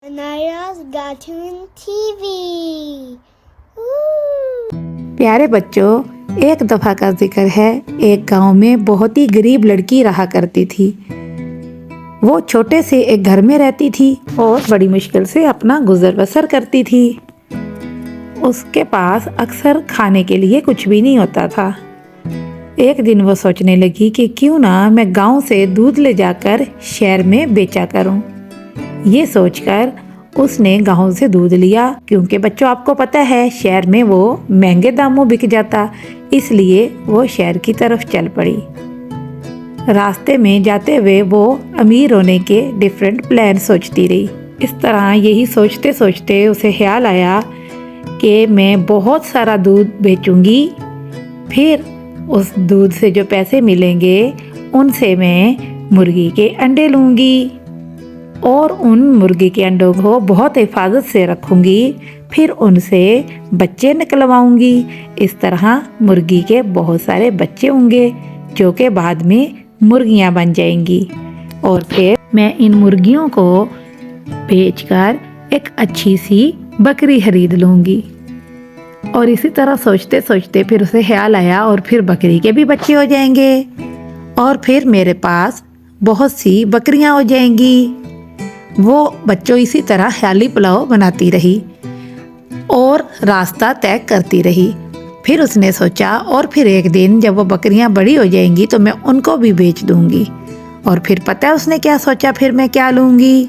Anaya's Cartoon TV। प्यारे बच्चों, एक दफ़ा का जिक्र है। एक गांव में बहुत ही गरीब लड़की रहा करती थी। वो छोटे से एक घर में रहती थी और बड़ी मुश्किल से अपना गुजर बसर करती थी। उसके पास अक्सर खाने के लिए कुछ भी नहीं होता था। एक दिन वो सोचने लगी कि क्यों ना मैं गांव से दूध ले जाकर शहर में बेचा करूं। ये सोचकर उसने गांव से दूध लिया, क्योंकि बच्चों आपको पता है शहर में वो महंगे दामों बिक जाता, इसलिए वो शहर की तरफ चल पड़ी। रास्ते में जाते हुए वो अमीर होने के डिफरेंट प्लान सोचती रही। इस तरह यही सोचते सोचते उसे ख्याल आया कि मैं बहुत सारा दूध बेचूंगी, फिर उस दूध से जो पैसे मिलेंगे उनसे मैं मुर्गी के अंडे लूँगी और उन मुर्गी के अंडों को बहुत हिफाजत से रखूँगी, फिर उनसे बच्चे निकलवाऊँगी। इस तरह मुर्गी के बहुत सारे बच्चे होंगे जो कि बाद में मुर्गियाँ बन जाएंगी और फिर मैं इन मुर्गियों को बेचकर एक अच्छी सी बकरी खरीद लूँगी। और इसी तरह सोचते सोचते फिर उसे ख्याल आया और फिर बकरी के भी बच्चे हो जाएंगे और फिर मेरे पास बहुत सी बकरियां हो जाएंगी। वो बच्चों इसी तरह ख्याली पुलाव बनाती रही और रास्ता तय करती रही। फिर उसने सोचा और फिर एक दिन जब वो बकरियां बड़ी हो जाएंगी तो मैं उनको भी बेच दूंगी। और फिर पता है उसने क्या सोचा, फिर मैं क्या लूँगी,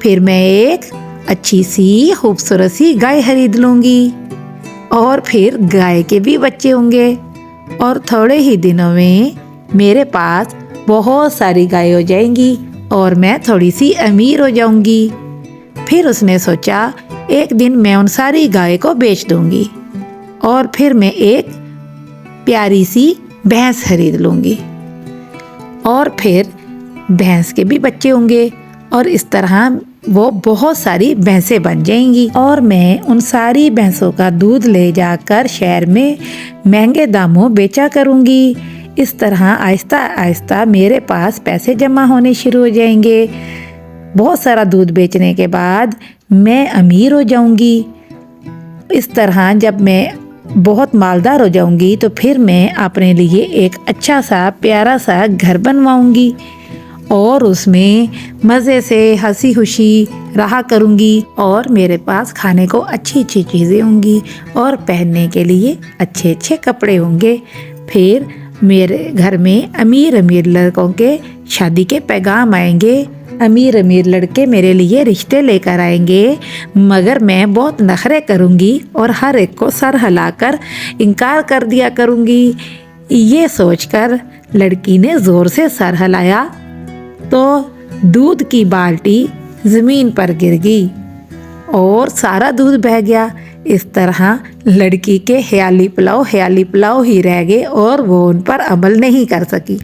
फिर मैं एक अच्छी सी खूबसूरत सी गाय खरीद लूँगी और फिर गाय के भी बच्चे होंगे और थोड़े ही दिनों में मेरे पास बहुत सारी गाय हो जाएंगी और मैं थोड़ी सी अमीर हो जाऊंगी। फिर उसने सोचा एक दिन मैं उन सारी गाय को बेच दूंगी और फिर मैं एक प्यारी सी भैंस खरीद लूंगी और फिर भैंस के भी बच्चे होंगे और इस तरह वो बहुत सारी भैंसें बन जाएंगी और मैं उन सारी भैंसों का दूध ले जाकर शहर में महंगे दामों बेचा करूंगी। इस तरह आहिस्ता आहिस्ता मेरे पास पैसे जमा होने शुरू हो जाएंगे। बहुत सारा दूध बेचने के बाद मैं अमीर हो जाऊंगी। इस तरह जब मैं बहुत मालदार हो जाऊंगी तो फिर मैं अपने लिए एक अच्छा सा प्यारा सा घर बनवाऊंगी और उसमें मज़े से हंसी खुशी रहा करूंगी और मेरे पास खाने को अच्छी अच्छी चीज़ें होंगी और पहनने के लिए अच्छे अच्छे कपड़े होंगे। फिर मेरे घर में अमीर अमीर लड़कों के शादी के पैगाम आएंगे, अमीर अमीर लड़के मेरे लिए रिश्ते लेकर आएंगे, मगर मैं बहुत नखरे करूंगी और हर एक को सर हिलाकर इनकार कर दिया करूंगी। ये सोचकर लड़की ने ज़ोर से सर हिलाया तो दूध की बाल्टी ज़मीन पर गिर गई और सारा दूध बह गया। इस तरह लड़की के ख्याली पुलाव ही रह गए और वो उन पर अमल नहीं कर सकी।